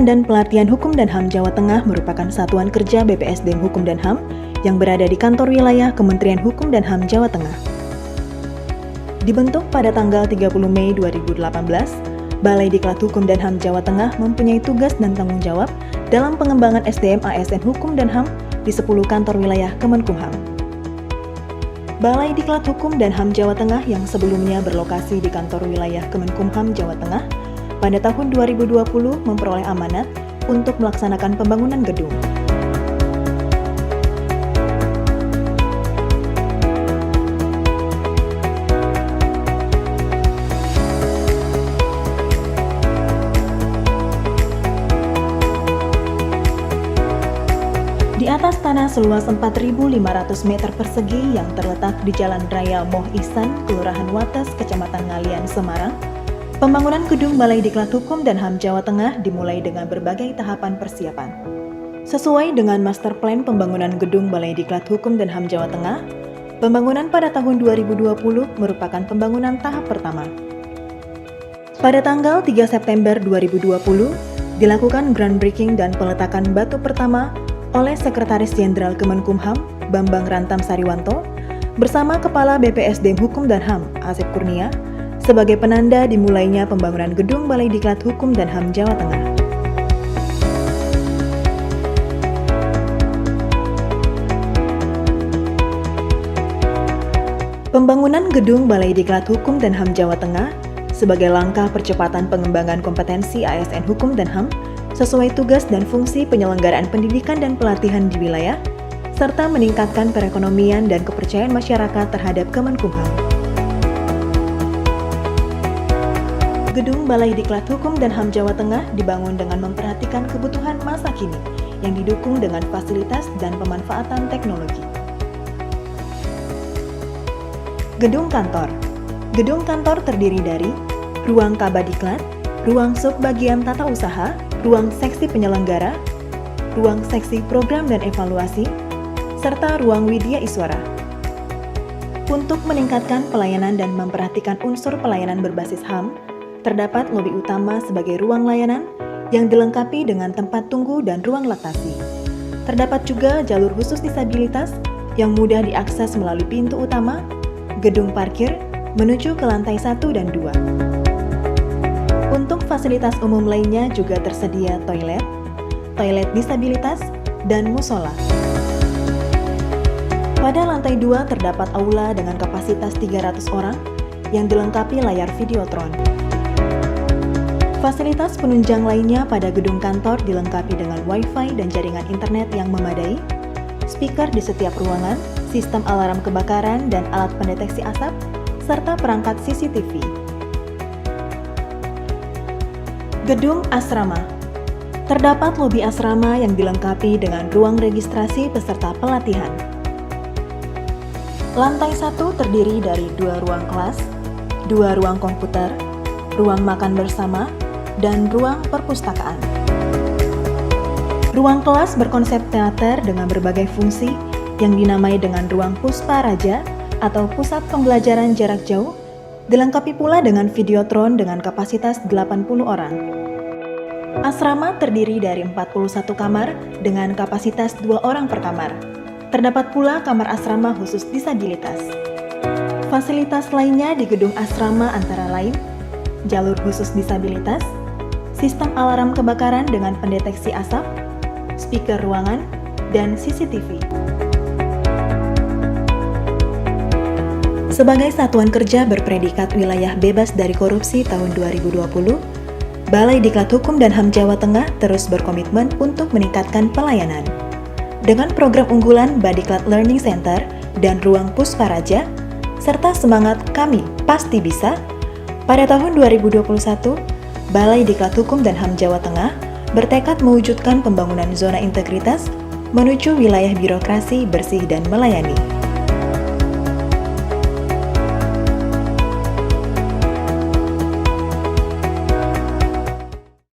dan Pelatihan Hukum dan HAM Jawa Tengah merupakan satuan kerja BPSDM Hukum dan HAM yang berada di kantor wilayah Kementerian Hukum dan HAM Jawa Tengah. Dibentuk pada tanggal 30 Mei 2018, Balai Diklat Hukum dan HAM Jawa Tengah mempunyai tugas dan tanggung jawab dalam pengembangan SDM ASN Hukum dan HAM di 10 kantor wilayah Kemenkumham. Balai Diklat Hukum dan HAM Jawa Tengah yang sebelumnya berlokasi di kantor wilayah Kemenkumham Jawa Tengah pada tahun 2020 memperoleh amanat untuk melaksanakan pembangunan gedung. Di atas tanah seluas 4.500 meter persegi yang terletak di Jalan Raya Moh Ihsan, Kelurahan Wates, Kecamatan Ngalian, Semarang, pembangunan gedung Balai Diklat Hukum dan HAM Jawa Tengah dimulai dengan berbagai tahapan persiapan. Sesuai dengan Master Plan Pembangunan Gedung Balai Diklat Hukum dan HAM Jawa Tengah, pembangunan pada tahun 2020 merupakan pembangunan tahap pertama. Pada tanggal 3 September 2020, dilakukan groundbreaking dan peletakan batu pertama oleh Sekretaris Jenderal Kemenkumham, Bambang Rantam Sariwanto, bersama Kepala BPSDM Hukum dan HAM, Asep Kurnia, sebagai penanda dimulainya pembangunan gedung Balai Diklat Hukum dan HAM Jawa Tengah. Pembangunan gedung Balai Diklat Hukum dan HAM Jawa Tengah sebagai langkah percepatan pengembangan kompetensi ASN Hukum dan HAM sesuai tugas dan fungsi penyelenggaraan pendidikan dan pelatihan di wilayah, serta meningkatkan perekonomian dan kepercayaan masyarakat terhadap Kemenkumham. Gedung Balai Diklat Hukum dan HAM Jawa Tengah dibangun dengan memperhatikan kebutuhan masa kini yang didukung dengan fasilitas dan pemanfaatan teknologi. Gedung kantor. Gedung kantor terdiri dari ruang Kabadiklat, ruang subbagian tata usaha, ruang seksi penyelenggara, ruang seksi program dan evaluasi, serta ruang widya iswara. Untuk meningkatkan pelayanan dan memperhatikan unsur pelayanan berbasis HAM, terdapat lobi utama sebagai ruang layanan yang dilengkapi dengan tempat tunggu dan ruang laktasi. Terdapat juga jalur khusus disabilitas yang mudah diakses melalui pintu utama, gedung parkir, menuju ke lantai 1 dan 2. Untuk fasilitas umum lainnya juga tersedia toilet, toilet disabilitas, dan musola. Pada lantai 2 terdapat aula dengan kapasitas 300 orang yang dilengkapi layar videotron. Fasilitas penunjang lainnya pada gedung kantor dilengkapi dengan Wi-Fi dan jaringan internet yang memadai, speaker di setiap ruangan, sistem alarm kebakaran dan alat pendeteksi asap, serta perangkat CCTV. Gedung asrama. Terdapat lobi asrama yang dilengkapi dengan ruang registrasi peserta pelatihan. Lantai 1 terdiri dari 2 ruang kelas, 2 ruang komputer, ruang makan bersama, dan ruang perpustakaan. Ruang kelas berkonsep teater dengan berbagai fungsi yang dinamai dengan ruang Puspa Raja atau pusat pembelajaran jarak jauh, dilengkapi pula dengan videotron dengan kapasitas 80 orang. Asrama terdiri dari 41 kamar dengan kapasitas 2 orang per kamar. Terdapat pula kamar asrama khusus disabilitas. Fasilitas lainnya di gedung asrama antara lain jalur khusus disabilitas, sistem alarm kebakaran dengan pendeteksi asap, speaker ruangan, dan CCTV. Sebagai satuan kerja berpredikat wilayah bebas dari korupsi tahun 2020, Balai Diklat Hukum dan HAM Jawa Tengah terus berkomitmen untuk meningkatkan pelayanan. Dengan program unggulan Badiklat Learning Center dan Ruang Puspa Raja, serta semangat kami pasti bisa, pada tahun 2021, Balai Diklat Hukum dan HAM Jawa Tengah bertekad mewujudkan pembangunan zona integritas menuju wilayah birokrasi bersih dan melayani.